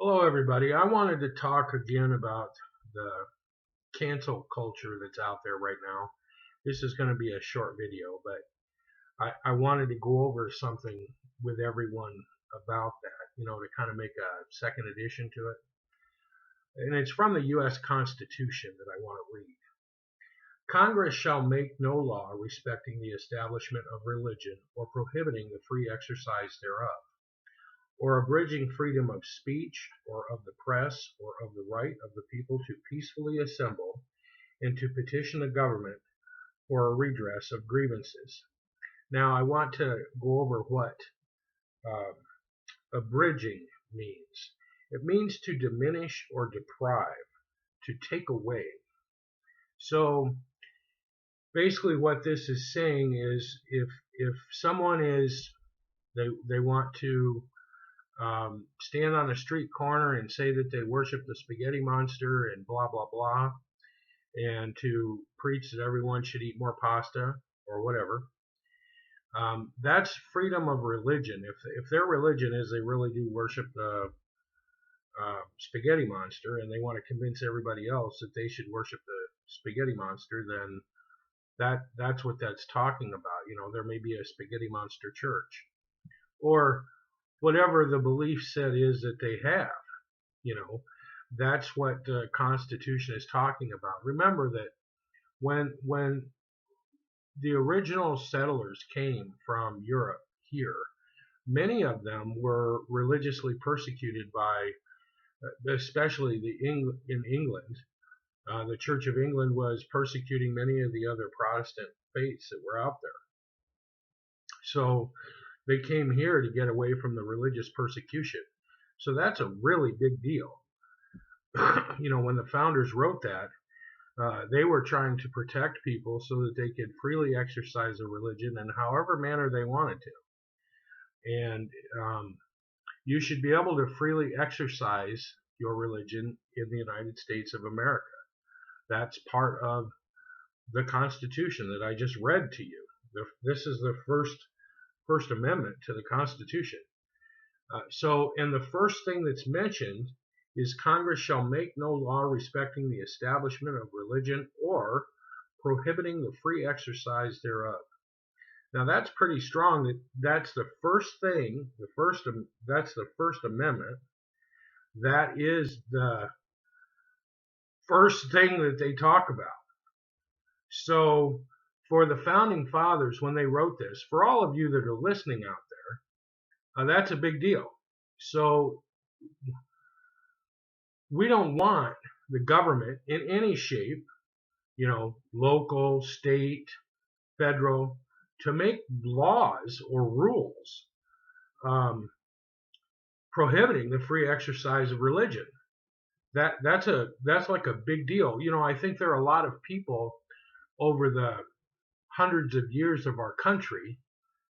Hello, everybody. I wanted to talk again about the cancel culture that's out there right now. This is going to be a short video, but I wanted to go over something with everyone about that, to kind of make a second edition to it. And it's from the U.S. Constitution that I want to read. Congress shall make no law respecting the establishment of religion or prohibiting the free exercise thereof, or abridging freedom of speech, or of the press, or of the right of the people to peacefully assemble and to petition the government for a redress of grievances. Now, I want to go over what uh, abridging means. It means to diminish or deprive, to take away. So basically, what this is saying is, if someone is they want to stand on a street corner and say that they worship the spaghetti monster and blah blah blah, and to preach that everyone should eat more pasta or whatever. That's freedom of religion. If their religion is they really do worship the spaghetti monster and they want to convince everybody else that they should worship the spaghetti monster, then that's what that's talking about. There may be a spaghetti monster church or whatever the belief set is that they have. You know, that's what the Constitution is talking about. Remember that when the original settlers came from Europe here, many of them were religiously persecuted by, especially in England. The Church of England was persecuting many of the other Protestant faiths that were out there. So they came here to get away from the religious persecution. So that's a really big deal. When the founders wrote that, they were trying to protect people so that they could freely exercise their religion in however manner they wanted to. And you should be able to freely exercise your religion in the United States of America. That's part of the Constitution that I just read to you. This is the First Amendment to the Constitution. And the first thing that's mentioned is Congress shall make no law respecting the establishment of religion or prohibiting the free exercise thereof. Now that's pretty strong. That's the first thing. That's the First Amendment. That is the first thing that they talk about. So for the founding fathers, when they wrote this, for all of you that are listening out there, that's a big deal. So we don't want the government in any shape, local, state, federal, to make laws or rules prohibiting the free exercise of religion. That's like a big deal. I think there are a lot of people over the hundreds of years of our country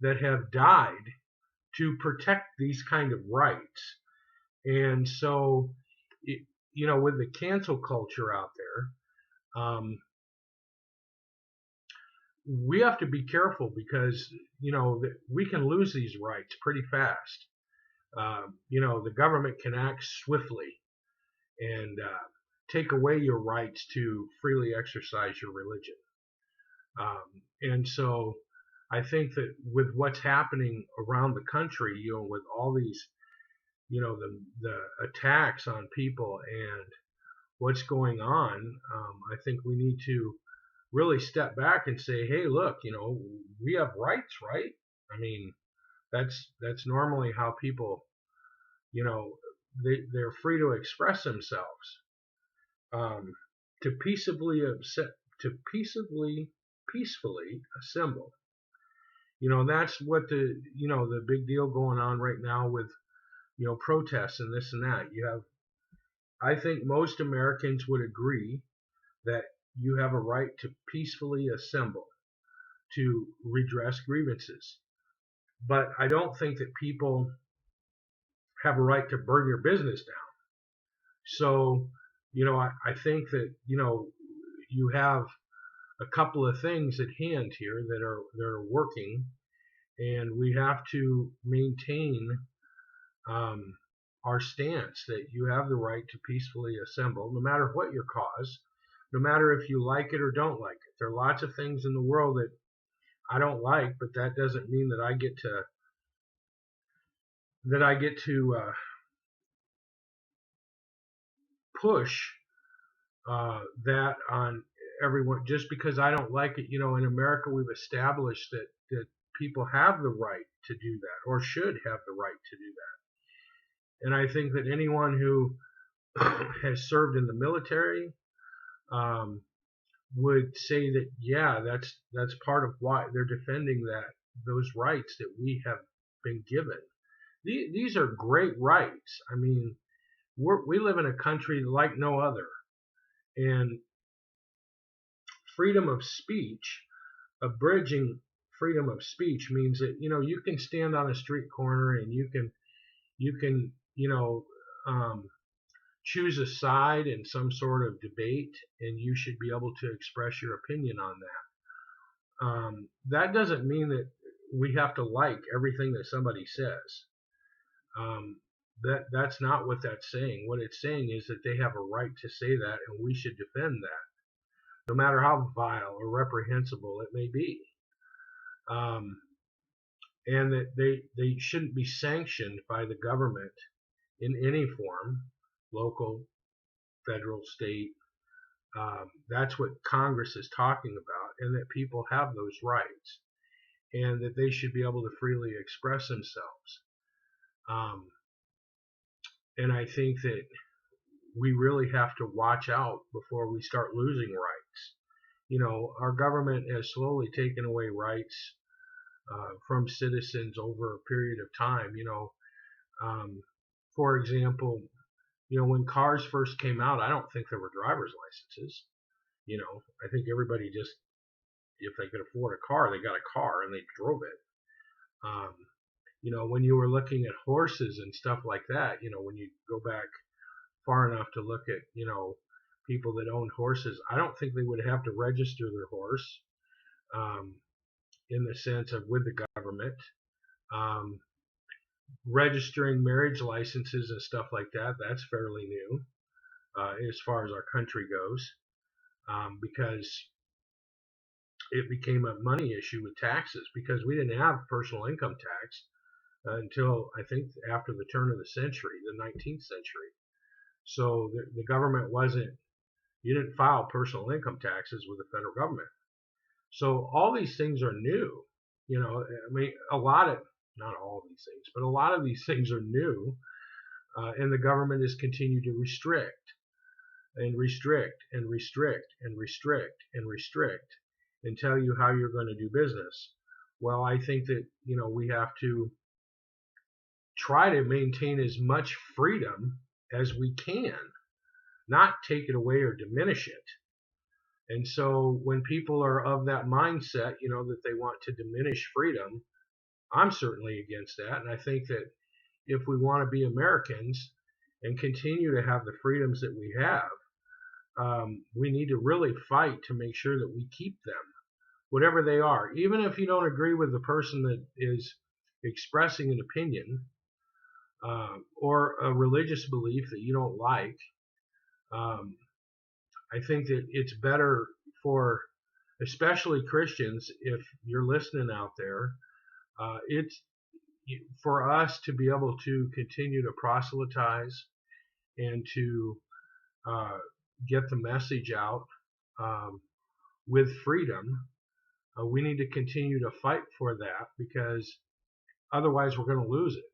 that have died to protect these kind of rights. And so, with the cancel culture out there, we have to be careful because, we can lose these rights pretty fast. The government can act swiftly and take away your rights to freely exercise your religion. And so I think that with what's happening around the country, with all these, the attacks on people and what's going on, I think we need to really step back and say, hey, look, we have rights, right? I mean, that's normally how people, they're free to express themselves, to peaceably assemble. That's what the big deal going on right now with, protests and this and that. I think most Americans would agree that you have a right to peacefully assemble to redress grievances. But I don't think that people have a right to burn your business down. So, I think that, you have a couple of things at hand here that are working, and we have to maintain our stance that you have the right to peacefully assemble, no matter what your cause, no matter if you like it or don't like it. There are lots of things in the world that I don't like, but that doesn't mean that I get to push that on everyone just because I don't like it. In America, we've established that people have the right to do that, or should have the right to do that. And I think that anyone who has served in the military would say that, yeah, that's part of why they're defending those rights that we have been given. These are great rights. I mean, we live in a country like no other, and freedom of speech, abridging freedom of speech means that you can stand on a street corner and you can choose a side in some sort of debate, and you should be able to express your opinion on that. That doesn't mean that we have to like everything that somebody says. That's not what that's saying. What it's saying is that they have a right to say that, and we should defend that, no matter how vile or reprehensible it may be. And that they shouldn't be sanctioned by the government in any form, local, federal, state. That's what Congress is talking about, and that people have those rights, and that they should be able to freely express themselves. And I think that we really have to watch out before we start losing rights. Our government has slowly taken away rights from citizens over a period of time. For example, when cars first came out, I don't think there were driver's licenses. I think everybody just, if they could afford a car, they got a car and they drove it. When you were looking at horses and stuff like that, when you go back far enough to look at, people that owned horses, I don't think they would have to register their horse in the sense of with the government. Registering marriage licenses and stuff like that, that's fairly new as far as our country goes, because it became a money issue with taxes, because we didn't have personal income tax until I think after the turn of the century, the 19th century. So the government you didn't file personal income taxes with the federal government. So all these things are new. I mean, not all these things, but a lot of these things are new, and the government has continued to restrict and restrict and restrict and restrict and restrict and tell you how you're going to do business. Well, I think that we have to try to maintain as much freedom as we can, not take it away or diminish it. And so when people are of that mindset, that they want to diminish freedom, I'm certainly against that. And I think that if we want to be Americans and continue to have the freedoms that we have, we need to really fight to make sure that we keep them, whatever they are. Even if you don't agree with the person that is expressing an opinion or a religious belief that you don't like, I think that it's better for especially Christians, if you're listening out there, it's for us to be able to continue to proselytize and to get the message out with freedom. We need to continue to fight for that, because otherwise we're going to lose it.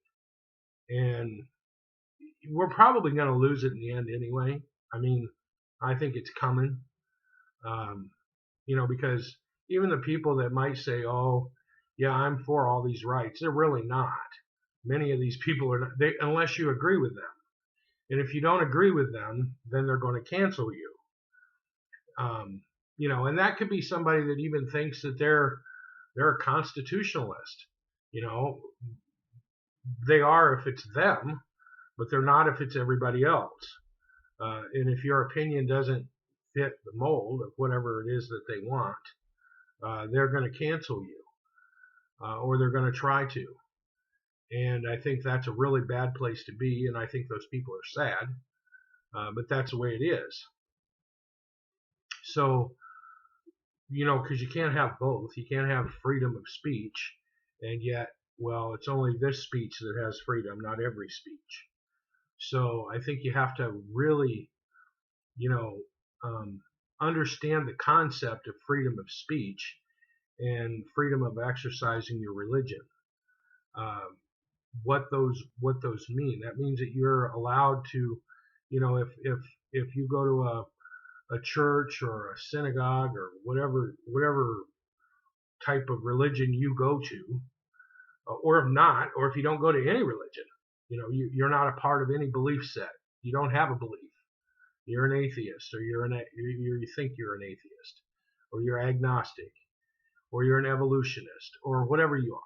And we're probably going to lose it in the end anyway. I mean, I think it's coming. Because even the people that might say, oh, yeah, I'm for all these rights, they're really not. Many of these people are not, unless you agree with them. And if you don't agree with them, then they're going to cancel you. And that could be somebody that even thinks that they're a constitutionalist. They are if it's them, but they're not if it's everybody else. And if your opinion doesn't fit the mold of whatever it is that they want, they're going to cancel you, or they're going to try to. And I think that's a really bad place to be, and I think those people are sad, but that's the way it is. So, because you can't have both. You can't have freedom of speech, and yet, well, it's only this speech that has freedom, not every speech. So I think you have to really, you know, um, understand the concept of freedom of speech and freedom of exercising your religion. Um, what those mean? That means that you're allowed to, if you go to a church or a synagogue or whatever type of religion you go to, or if not, or if you don't go to any religion, you're not a part of any belief set. You don't have a belief. You're an atheist, or you think you're an atheist, or you're agnostic, or you're an evolutionist, or whatever you are.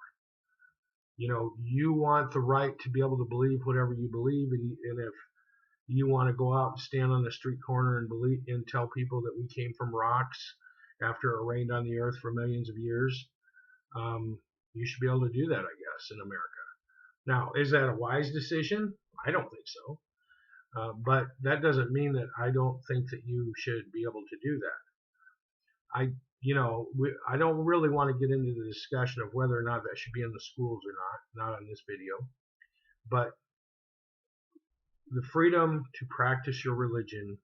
You want the right to be able to believe whatever you believe, and if you want to go out and stand on the street corner and believe and tell people that we came from rocks after it rained on the earth for millions of years, you should be able to do that, I guess, in America. Now, is that a wise decision? I don't think so. But that doesn't mean that I don't think that you should be able to do that. I don't really want to get into the discussion of whether or not that should be in the schools or not on this video. But the freedom to practice your religion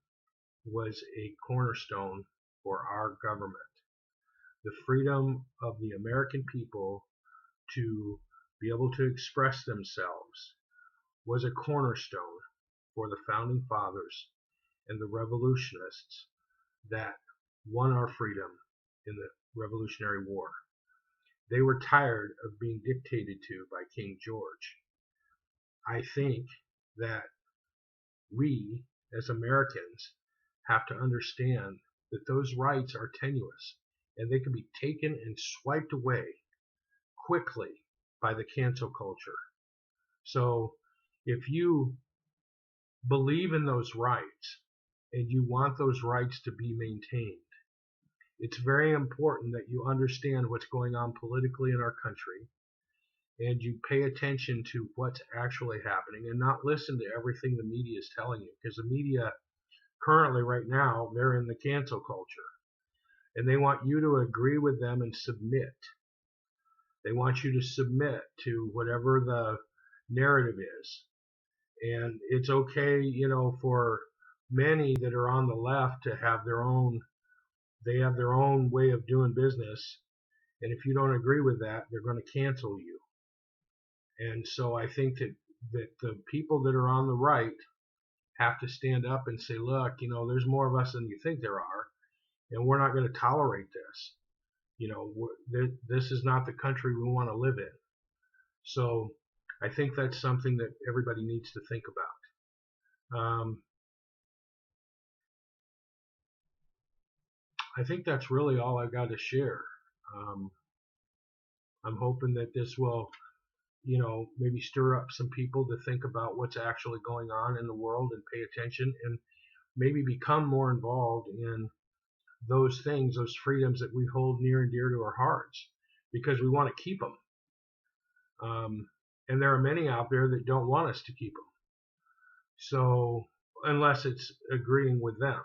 was a cornerstone for our government. The freedom of the American people to be able to express themselves was a cornerstone for the founding fathers and the revolutionists that won our freedom in the Revolutionary War. They were tired of being dictated to by King George. I think that we, as Americans, have to understand that those rights are tenuous and they can be taken and swiped away quickly by the cancel culture. So if you believe in those rights and you want those rights to be maintained, it's very important that you understand what's going on politically in our country and you pay attention to what's actually happening and not listen to everything the media is telling you, because the media currently right now, they're in the cancel culture and they want you to agree with them and submit. They want you to submit to whatever the narrative is. And it's okay, for many that are on the left to have they have their own way of doing business. And if you don't agree with that, they're going to cancel you. And so I think that the people that are on the right have to stand up and say, look, there's more of us than you think there are, and we're not going to tolerate this. This is not the country we want to live in. So I think that's something that everybody needs to think about. I think that's really all I've got to share. I'm hoping that this will, maybe stir up some people to think about what's actually going on in the world and pay attention and maybe become more involved in those things, those freedoms that we hold near and dear to our hearts, because we want to keep them. And there are many out there that don't want us to keep them. So unless it's agreeing with them,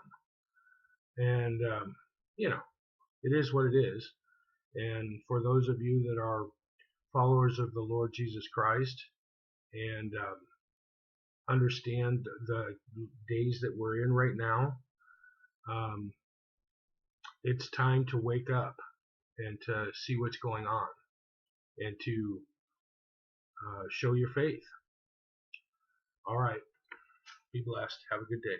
and it is what it is. And for those of you that are followers of the Lord Jesus Christ and understand the days that we're in right now, it's time to wake up and to see what's going on and to show your faith. All right. Be blessed. Have a good day.